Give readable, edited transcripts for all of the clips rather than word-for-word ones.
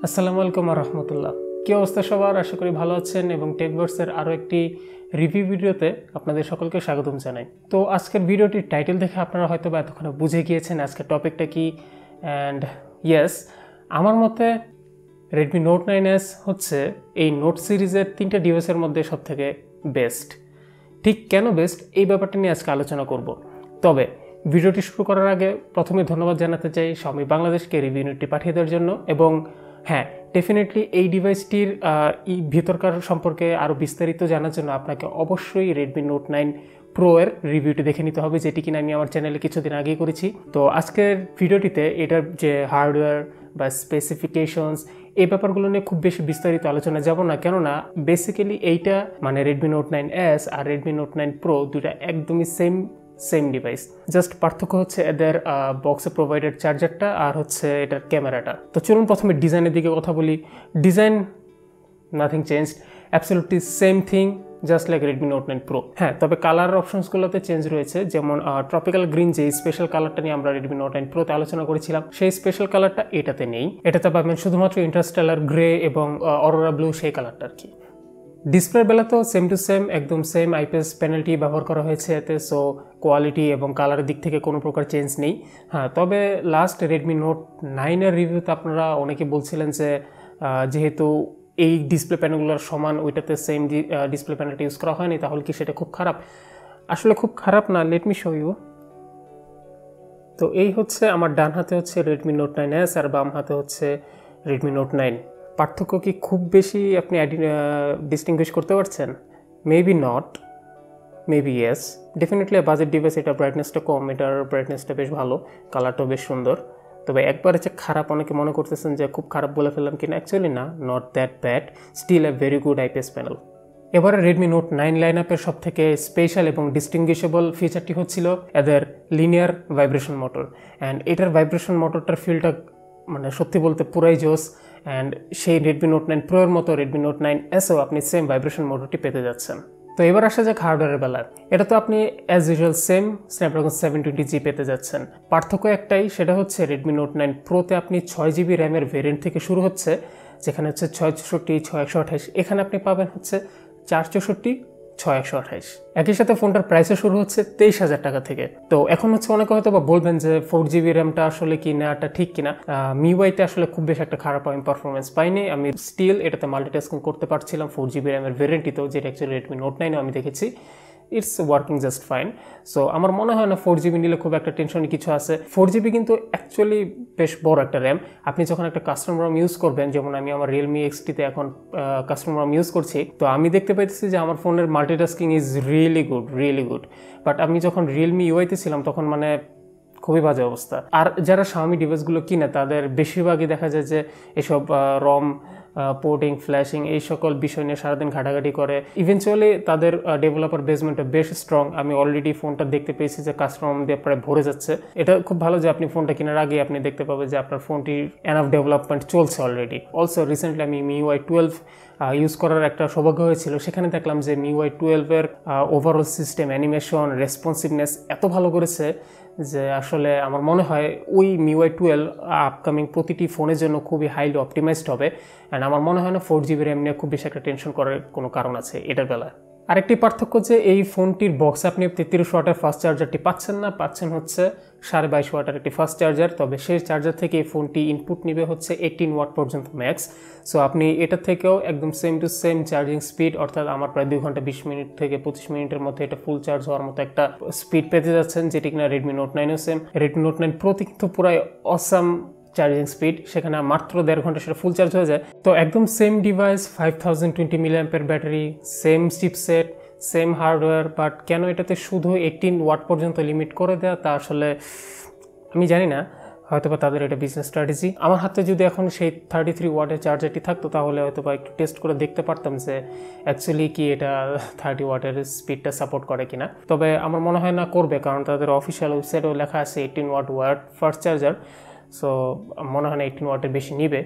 আসসালামু আলাইকুম রহমতুল্লাহ। কি অবস্থা সবার? আশা করি ভালো আছেন এবং টেকবার্সের আরও একটি রিভিউ ভিডিওতে আপনাদের সকলকে স্বাগতম জানাই। তো আজকের ভিডিওটির টাইটেল দেখে আপনারা হয়তো বা এতক্ষণে বুঝে গিয়েছেন আজকের টপিকটা কি। অ্যান্ড ইয়েস, আমার মতে রেডমি নোট 9S হচ্ছে এই নোট সিরিজের 3টা ডিভাইসের মধ্যে সবথেকে বেস্ট। ঠিক কেন বেস্ট এই ব্যাপারটা নিয়ে আজকে আলোচনা করব। তবে ভিডিওটি শুরু করার আগে প্রথমে ধন্যবাদ জানাতে চাই Xiaomi বাংলাদেশকে রিভিউ নোটটি পাঠিয়ে দেওয়ার জন্য। এবং হ্যাঁ, ডেফিনেটলি এই ডিভাইসটির ভিতরকার সম্পর্কে আরও বিস্তারিত জানার জন্য আপনাকে অবশ্যই রেডমি নোট 9 প্রো এর রিভিউটি দেখে নিতে হবে, যেটি কিনা আমি আমার চ্যানেলে কিছুদিন আগেই করেছি। তো আজকের ভিডিওটিতে এটার যে হার্ডওয়্যার বা স্পেসিফিকেশনস এই ব্যাপারগুলো নিয়ে খুব বেশি বিস্তারিত আলোচনা যাব না, কেননা বেসিক্যালি এইটা মানে রেডমি নোট 9S আর রেডমি নোট 9 প্রো দুটা একদমই সেম ডিভাইস। জাস্ট পার্থক্য হচ্ছে এদের বক্সে প্রোভাইডেড চার্জারটা আর হচ্ছে এটার ক্যামেরাটা। তো চলুন প্রথমে ডিজাইনের দিকে কথা বলি। Design nothing changed, absolutely same thing, just like Redmi note 9 pro. হ্যাঁ, তবে কালার অপশনসগুলোতে চেঞ্জ রয়েছে, যেমন ট্রপিক্যাল গ্রিন যে স্পেশাল কালারটা নিয়ে আমরা রেডমি নোট 9 প্রোতে আলোচনা করেছিলাম, সেই স্পেশাল কালারটা এটাতে নেই। এটাতে পাবেন শুধুমাত্র ইন্টারস্টেলার গ্রে এবং অরোরা ব্লু, সেই কালারটা আর কি। ডিসপ্লের বেলাতেও সেম টু সেম, একদম সেম আইপিএস প্যানেলটি ব্যবহার করা হয়েছে এতে, সো কোয়ালিটি এবং কালারের দিক থেকে কোনো প্রকার চেঞ্জ নেই। হ্যাঁ, তবে লাস্ট রেডমি নোট 9-এর রিভিউতে আপনারা অনেকে বলছিলেন যে যেহেতু এই ডিসপ্লে প্যানেলগুলোর সমান ওইটাতে সেম ডিসপ্লে প্যানেলটা ইউজ করা হয়নি, তাহলে কি সেটা খুব খারাপ? আসলে খুব খারাপ না, লেট মি শো ইউ। তো এই হচ্ছে আমার ডান হাতে হচ্ছে রেডমি নোট 9S আর বাম হাতে হচ্ছে রেডমি নোট 9। পার্থক্য কি খুব বেশি আপনি ডিস্টিংগুইশ করতে পারছেন? Maybe not, maybe yes. Definitely budget device, এটা ব্রাইটনেসটা কম, এটার ব্রাইটনেসটা বেশ ভালো, কালারটাও বেশ সুন্দর। তবে একবার হচ্ছে খারাপ, অনেকে মনে করতেছেন যে খুব খারাপ বলে ফেললাম কিনা, অ্যাকচুয়ালি না, not that bad, still a very good IPS panel. এবারে রেডমি নোট 9 লাইন আপের সব থেকে স্পেশাল এবং ডিস্টিংগুইশেবল ফিচারটি হচ্ছিল এদের লিনিয়ার ভাইব্রেশন মোটর। অ্যান্ড এটার ভাইব্রেশন মোটরটার ফিলটা মানে সত্যি বলতে পুরাই জোস। অ্যান্ড সেই রেডমি নোট 9 প্রো এর মতো রেডমি নোট 9Sও আপনি সেম ভাইব্রেশন মোটরটি পেতে যাচ্ছেন। তো এবার আসা যাক হার্ডওয়্যারের বেলায়। এটা তো আপনি as usual same Snapdragon 720G পেতে যাচ্ছেন। পার্থক্য একটাই, সেটা হচ্ছে রেডমি নোট 9 প্রোতে আপনি 6GB র্যামের ভেরিয়েন্ট থেকে শুরু হচ্ছে, যেখানে হচ্ছে 664, 6128, এখানে আপনি পাবেন হচ্ছে 464, 6128। একই সাথে ফোনটার প্রাইসও শুরু হচ্ছে 23,000 টাকা থেকে। তো এখন হচ্ছে অনেকে হয়তো বা বলবেন যে 4GB র্যামটা আসলে কি নেওয়াটা ঠিক কিনা। মিউআইতে আসলে খুব বেশি একটা খারাপ আমি পারফরমেন্স পাইনি। আমি স্টিল এটাতে মাল্টিটাস্কিং করতে পারছিলাম 4GB র্যামের ভেরিয়েন্টটিতেও, যেটা অ্যাকচুয়ালি রেডমি নোট 9-এও আমি দেখেছি। It's working just fine. So আমার মনে হয় না 4GB নিলে খুব একটা টেনশনই কিছু আছে। 4GB কিন্তু অ্যাকচুয়ালি বেশ বড় একটা র্যাম। আপনি যখন একটা কাস্টম রম ইউজ করবেন, যেমন আমি আমার রিয়েলমি XT-তে এখন কাস্টম রম ইউজ করছি, তো আমি দেখতে পাইতেছি যে আমার ফোনের multitasking is really good. But আমি যখন রিয়েলমি ইউআইতে ছিলাম তখন মানে খুবই বাজে অবস্থা। আর যারা Xiaomi ডিভাইসগুলো কিনে তাদের বেশিরভাগই দেখা যায় যে এসব রম পোর্টিং, ফ্ল্যাশিং এই সকল বিষয় নিয়ে সারাদিন ঘাটাঘাটি করে। ইভেনচুয়ালি তাদের ডেভেলপার বেসমেন্টটা বেশ স্ট্রং। আমি অলরেডি ফোনটা দেখতে পেয়েছি যে কাস্টমার দিয়ে প্রায় ভরে যাচ্ছে। এটা খুব ভালো যে আপনি ফোনটা কেনার আগে আপনি দেখতে পাবেন যে আপনার ফোনটির এনাফ ডেভেলপমেন্ট চলছে অলরেডি। অলসো রিসেন্টলি আমি MIUI 12 ইউজ করার একটা সৌভাগ্য হয়েছিল, সেখানে দেখলাম যে MIUI 12-এর ওভারঅল সিস্টেম, অ্যানিমেশন, রেসপন্সিভনেস এত ভালো করেছে যে আসলে আমার মনে হয় ওই MIUI 12 আপকামিং প্রতিটি ফোনের জন্য খুবই হাইলি অপটিমাইজড হবে। অ্যান্ড আমার মনে হয় না 4GB র্যাম নিয়ে খুব বেশি একটা টেনশন করার কোনো কারণ আছে এটার বেলায়। আরেকটি পার্থক্য যে এই ফোনটির বক্সে আপনি 33 ওয়াটের ফাস্ট চার্জারটি পাচ্ছেন না, পাচ্ছেন হচ্ছে 22.5 ওয়াটের একটি ফাস্ট চার্জার। তবে সেই চার্জার থেকে এই ফোনটি ইনপুট নিবে হচ্ছে 18 ওয়াট পর্যন্ত ম্যাক্স। সো আপনি এটা থেকেও একদম same to same charging speed, অর্থাৎ আমার প্রায় 2 ঘন্টা 20 মিনিট থেকে 25 মিনিটের মধ্যে এটা ফুল চার্জ হওয়ার মতো একটা স্পিড পেতে যাচ্ছেন, যেটি কিনা রেডমি নোট 9-ও সেম। রেডমি নোট 9 প্রোতে কিন্তু পুরাই অসাম চার্জিং স্পিড, সেখানে মাত্র 1.5 ঘন্টা সেটা ফুল চার্জ হয়ে যায়। তো একদম same device, 5020 mAh battery, same chipset, same hardware, but কেন এটাতে শুধু 18 ওয়াট পর্যন্ত লিমিট করে দেওয়া তা আসলে আমি জানি না, হয়তো বা তাদের এটা বিজনেস স্ট্র্যাটেজি। আমার হাতে যদি এখন সেই 33 ওয়াটের চার্জারটি থাকতো তাহলে হয়তো বা একটু টেস্ট করে দেখতে পারতাম যে অ্যাকচুয়ালি কি এটা 30 ওয়াটের স্পিডটা সাপোর্ট করে কিনা। তবে আমার মনে হয় না করবে, কারণ তাদের অফিসিয়াল ওয়েবসাইটেও লেখা আছে 18 ওয়াট ফাস্ট চার্জার। সো মনে হয় না 18 ওয়াটের বেশি নিবে।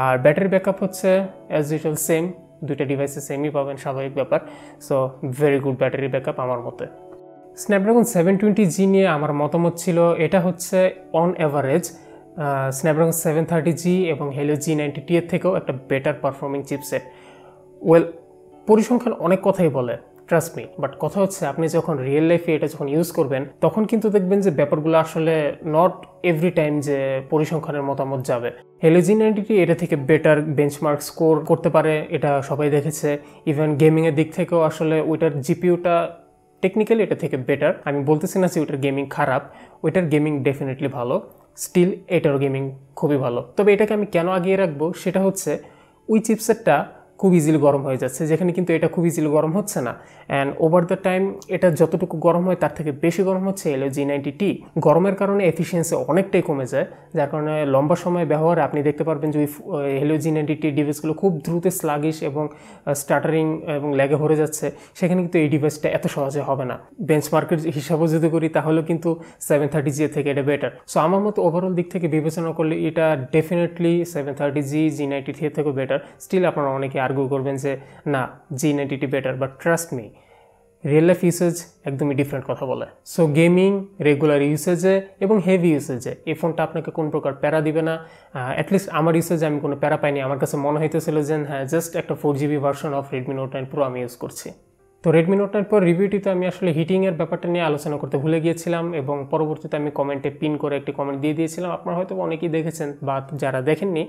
আর ব্যাটারি ব্যাকআপ হচ্ছে অ্যাজ ইউজুয়াল সেম, দুইটা ডিভাইসে সেমই পাবেন, স্বাভাবিক ব্যাপার। So very good battery backup আমার মতে। স্ন্যাপড্রাগন 720G নিয়ে আমার মতামত ছিল এটা হচ্ছে অন অ্যাভারেজ স্ন্যাপড্রাগন 730G এবং হেলিও G90T এর থেকেও একটা বেটার পারফর্মিং চিপসেট। ওয়েল, পরিসংখ্যান অনেক কথাই বলে, ট্রাস্ট মি, বাট কথা হচ্ছে আপনি যখন রিয়েল লাইফে এটা যখন ইউজ করবেন তখন কিন্তু দেখবেন যে ব্যাপারগুলো আসলে নট এভরি টাইম যে পরিসংখ্যানের মতামত যাবে। হেলিও G90T এটা থেকে বেটার বেঞ্চমার্ক স্কোর করতে পারে, এটা সবাই দেখেছে। ইভেন গেমিংয়ের দিক থেকেও আসলে ওইটার জিপিউটা টেকনিক্যালি এটা থেকে বেটার। আমি বলতেছি না যে ওইটার গেমিং খারাপ, ওইটার গেমিং ডেফিনেটলি ভালো, স্টিল এটারও গেমিং খুবই ভালো। তবে এটাকে আমি কেন আগিয়ে রাখবো সেটা হচ্ছে ওই চিপসেটটা খুব ইজিলি গরম হয়ে যাচ্ছে, যেখানে কিন্তু এটা খুব ইজিলি গরম হচ্ছে না। অ্যান্ড ওভার দ্য টাইম এটা যতটুকু গরম হয় তার থেকে বেশি গরম হচ্ছে হেলিও G90T। গরমের কারণে এফিসিয়েন্সি অনেকটাই কমে যায়, যার কারণে লম্বা সময় ব্যবহারে আপনি দেখতে পারবেন যে হেলিও G90T ডিভাইসগুলো খুব দ্রুত স্লাগিশ এবং স্টার্টারিং এবং ল্যাগে ভরে যাচ্ছে। সেখানে কিন্তু এই ডিভাইসটা এত সহজে হবে না। বেঞ্চমার্কের হিসাবও যদি করি তাহলেও কিন্তু 730G থেকে এটা বেটার। সো আমার মতো ওভারঅল দিক থেকে বিবেচনা করলে এটা ডেফিনেটলি 730G G90T থেকেও বেটার। স্টিল আপনারা অনেকে আর্গু করবেন যে না G90T better, but trust me, real life usage একদমই ডিফারেন্ট কথা বলে। সো গেমিং, রেগুলার ইউসেজে এবং হেভি ইউসেজে এই ফোনটা আপনাকে কোন প্রকার প্যারা দিবে না। অ্যাটলিস্ট আমার ইউসেজে আমি কোনো প্যারা পাইনি। আমার কাছে মনে হইতেছিল যে হ্যাঁ, জাস্ট একটা 4GB version of Redmi Note 9 Pro আমি ইউজ করছি। তো Redmi Note 9 Pro রিভিউটিতে আমি আসলে হিটিংয়ের ব্যাপারটা নিয়ে আলোচনা করতে ভুলে গিয়েছিলাম এবং পরবর্তীতে আমি কমেন্টে পিন করে একটি কমেন্ট দিয়ে দিয়েছিলাম। আপনারা হয়তো অনেকেই দেখেছেন, বা যারা দেখেননি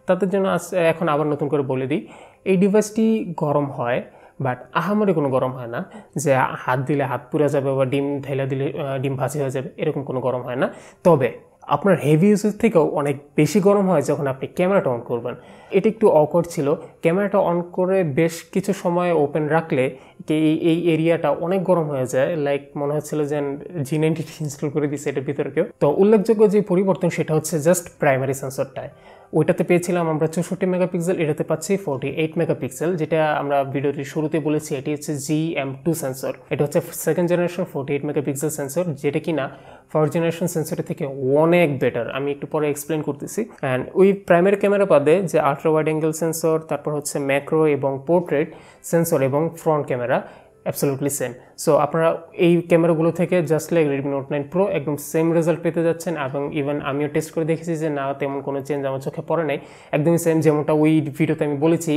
তাদের জন্য এখন আবার নতুন করে বলে দিই, এই ডিভাইসটি গরম হয়, বাট আহামরি কোনো গরম হয় না যে হাত দিলে হাত পুড়ে যাবে বা ডিম ঢেলে দিলে ডিম ভাজি হয়ে যাবে, এরকম কোনো গরম হয় না। তবে আপনার হেভি ইউজের থেকেও অনেক বেশি গরম হয় যখন আপনি ক্যামেরাটা অন করবেন। এটা একটু অকওয়ার্ড ছিল। ক্যামেরাটা অন করে বেশ কিছু সময় ওপেন রাখলে এই এরিয়াটা অনেক গরম হয়ে যায়, লাইক মনে হচ্ছিল যে G90T ইনস্টল করে দিচ্ছে এটার ভিতরে কেউ। তো উল্লেখযোগ্য যে পরিবর্তন সেটা হচ্ছে জাস্ট প্রাইমারি সেন্সরটায়। ওইটাতে পেয়েছিলাম আমরা 64 মেগাপিক্সেল, এটাতে পাচ্ছি 48 মেগাপিক্সেল, যেটা আমরা ভিডিওটির শুরুতে বলেছি এটি হচ্ছে GM2 সেন্সর। এটা হচ্ছে সেকেন্ড জেনারেশন 48 মেগাপিক্সেল সেন্সর, যেটা কিনা ফার্স্ট জেনারেশন সেন্সরের থেকে অনেক বেটার। আমি একটু পরে এক্সপ্লেন করতেছি। অ্যান্ড ওই প্রাইমারি ক্যামেরা বাদে যে আল্ট্রা ওয়াইড অ্যাঙ্গেল সেন্সর, তারপর হচ্ছে ম্যাক্রো এবং পোর্ট্রেট সেন্সর এবং front camera absolutely same. So আপনারা এই ক্যামেরাগুলো থেকে just like Redmi Note 9 Pro একদম সেম রেজাল্ট পেতে যাচ্ছেন। এবং ইভেন আমিও টেস্ট করে দেখেছি যে না, তেমন কোনো চেঞ্জ আমার চোখে পড়ে নাই, একদমই সেম যেমনটা ওই ভিডিওতে আমি বলেছি।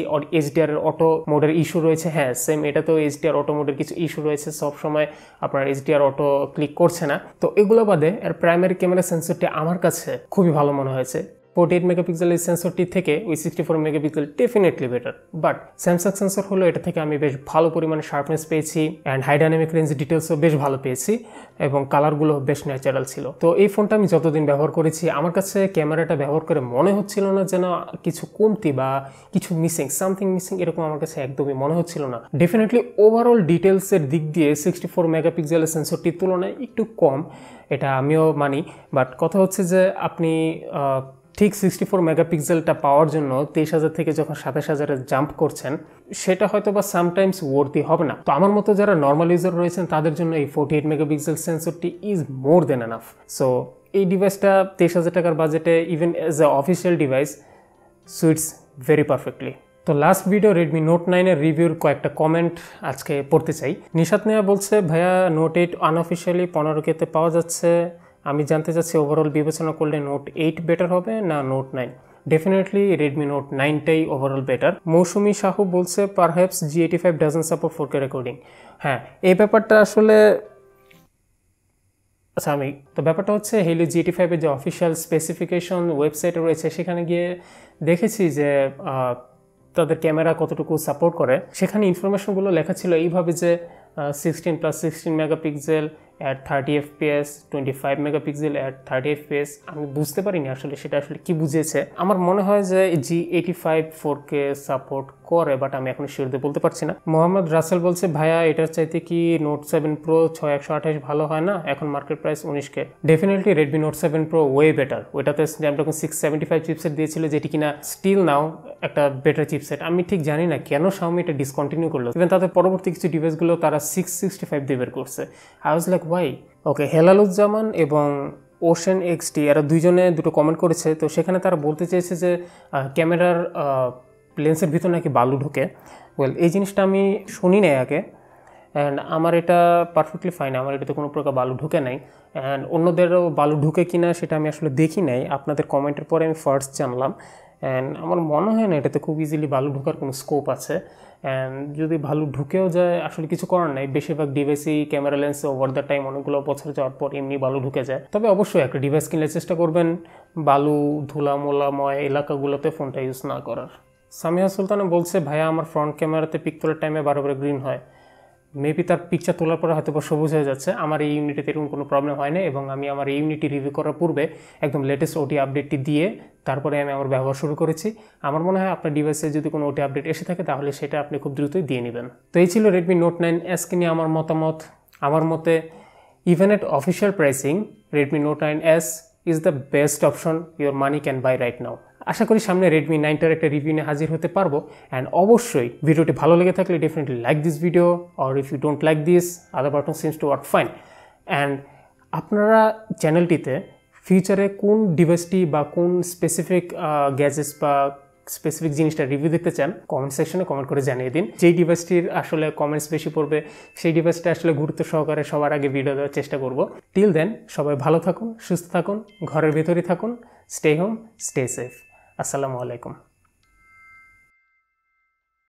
HDR অটো মোডের ইস্যু রয়েছে, হ্যাঁ সেম এটা তো HDR অটো মোডের কিছু ইস্যু রয়েছে, সবসময় আপনার HDR অটো ক্লিক করছে না। তো এগুলো বাদে এর প্রাইমারি ক্যামেরা সেন্সরটি আমার কাছে খুবই ভালো মনে হয়েছে। 48 মেগাপিক্সেল এই সেন্সরটি থেকে ওই 64 megapixel definitely better. But Samsung sensor হলো এটা থেকে আমি বেশ ভালো পরিমাণে শার্পনেস পেয়েছি, অ্যান্ড হাই ডাইনামিক রেঞ্জ ডিটেলসও বেশ ভালো পেয়েছি, এবং কালারগুলো বেশ ন্যাচারাল ছিল। তো এই ফোনটা আমি যতদিন ব্যবহার করেছি আমার কাছে ক্যামেরাটা ব্যবহার করে মনে হচ্ছিল না যেন কিছু কমতি বা কিছু মিসিং, সামথিং মিসিং, এরকম আমার কাছে একদমই মনে হচ্ছিল না। ডেফিনেটলি ওভারঅল ডিটেলসের দিক দিয়ে 64 মেগাপিক্সেলের সেন্সরটির তুলনায় একটু কম, এটা আমিও মানি। বাট কথা হচ্ছে যে আপনি ঠিক 64 মেগাপিক্সেলটা পাওয়ার জন্য 23,000 থেকে যখন 27,000-এ জাম্প করছেন, সেটা হয়তো বা সামটাইমস ওয়ার্থি হবে না। তো আমার মতো যারা নর্মাল ইউজার রয়েছেন তাদের জন্য এই 48 মেগাপিক্সেল সেন্সরটি is more than enough. So এই ডিভাইসটা 23,000 টাকার বাজেটে even as a official device sweets very perfectly. তো লাস্ট ভিডিও Redmi Note 9 এর রিভিউর কয়েকটা কমেন্ট আজকে পড়তে চাই। নিশাত নেয়া বলছে, ভাইয়া Note 8 আনঅফিসিয়ালি 15K-তে পাওয়া যাচ্ছে, আমি জানতে চাচ্ছি ওভারঅল বিবেচনা করলে Note 8 বেটার হবে না Note 9? ডেফিনেটলি Redmi Note 9টাই ওভারঅল বেটার। মৌসুমী সাহু বলছে, perhaps G85 doesn't support 4K recording. হ্যাঁ, এই ব্যাপারটা আসলে আচ্ছা, তো ব্যাপারটা হচ্ছে হেলিও G85 এর যে অফিসিয়াল স্পেসিফিকেশন ওয়েবসাইটে রয়েছে সেখানে গিয়ে দেখেছি যে তাদের ক্যামেরা কতটুকু সাপোর্ট করে। সেখানে ইনফরমেশনগুলো লেখা ছিল এইভাবে যে 16+16 megapixel at 30 fps, 25 megapixel at 30 fps। আমি বুঝতে পারিনি আসলে সেটা আসলে কি বুঝিয়েছে। আমার মনে হয় যে G85 4K সাপোর্ট করে, বাট আমি এখন শিওর দিয়ে বলতে পারছি না। মোহাম্মদ রাসেল বলছে, ভাইয়া এটার চাইতে কি Note 7 Pro 6128 ভালো হয় না? এখন market price 19K। Definitely Redmi Note 7 Pro way better. ওইটাতে স্ন্যাপড্রাগন 675 চিপসেট দিয়েছিল, যেটি কিনা স্টিল নাও একটা বেটার চিপসেট। আমি ঠিক জানি না কেন Xiaomi এটা ডিসকন্টিনিউ করলো। ইভেন তাদের পরবর্তী কিছু ডিভাইসগুলো তারা 665 দিয়ে বের করছে। I was like why? Okay, Helaluzzaman এবং ওশেন এক্সটি এরা দুইজনে দুটো কমেন্ট করেছে। তো সেখানে তারা বলতে চেয়েছে যে ক্যামেরার লেন্সের ভিতর নাকি বালু ঢোকে। ওয়েল, এই জিনিসটা আমি শুনি না আগে, অ্যান্ড আমার এটা পারফেক্টলি ফাইন, আমার এটাতে কোনো প্রকার বালু ঢুকে নাই। অ্যান্ড অন্যদেরও বালু ঢুকে কিনা সেটা আমি আসলে দেখি নাই, আপনাদের কমেন্টের পরে আমি ফার্স্ট জানলাম। অ্যান্ড আমার মনে হয় না এটাতে খুব ইজিলি বালু ঢোকার কোনো স্কোপ আছে। অ্যান্ড যদি বালু ঢুকেও যায় আসলে কিছু করার নাই, বেশিরভাগ ডিভাইসই ক্যামেরা লেন্সে ওভার দ্য টাইম অনেকগুলো বছর যাওয়ার পর এমনি বালু ঢুকে যায়। তবে অবশ্যই একটা ডিভাইস কিনলে চেষ্টা করবেন বালু ধুলামোলাময় এলাকাগুলোতে ফোনটা ইউজ না করার। সামিয়া সুলতানা বলছে, ভাইয়া আমার ফ্রন্ট ক্যামেরাতে পিক তোলার টাইমে বারবার গ্রিন হয়। মেবি তার পিকচার তোলার পরে হয়তো বা সবুজ হয়ে যাচ্ছে। আমার এই ইউনিটিতে এরকম কোনো প্রবলেম হয় না, এবং আমি আমার এই ইউনিটি রিভিউ করার পূর্বে একদম লেটেস্ট ওটি আপডেটটি দিয়ে তারপরে আমি আমার ব্যবহার শুরু করেছি। আমার মনে হয় আপনার ডিভাইসে যদি কোনো ওটি আপডেট এসে থাকে তাহলে সেটা আপনি খুব দ্রুতই দিয়ে নেবেন। তো এই ছিল রেডমি নোট 9S নিয়ে আমার মতামত। আমার মতে even at official pricing Redmi note 9S is the best option your money can buy right now. আশা করি সামনে রেডমি 9টার একটা রিভিউ নিয়ে হাজির হতে পারবো। অ্যান্ড অবশ্যই ভিডিওটি ভালো লেগে থাকলে definitely like this video, or if you don't like this other button seems to work fine. And আপনারা চ্যানেলটিতে ফিউচারে কোন ডিভাইসটি বা কোন স্পেসিফিক গ্যাজেটস বা স্পেসিফিক জিনিসটা রিভিউ দিতে চান কমেন্ট সেকশনে কমেন্ট করে জানিয়ে দিন। যেই ডিভাইসটির আসলে কমেন্টস বেশি পড়বে সেই ডিভাইসটা আসলে গুরুত্ব সহকারে সবার আগে ভিডিও দেওয়ার চেষ্টা করব। টিল দেন সবাই ভালো থাকুন, সুস্থ থাকুন, ঘরের ভেতরেই থাকুন, স্টে হোম, স্টে সেফ। আসসালামু আলাইকুম।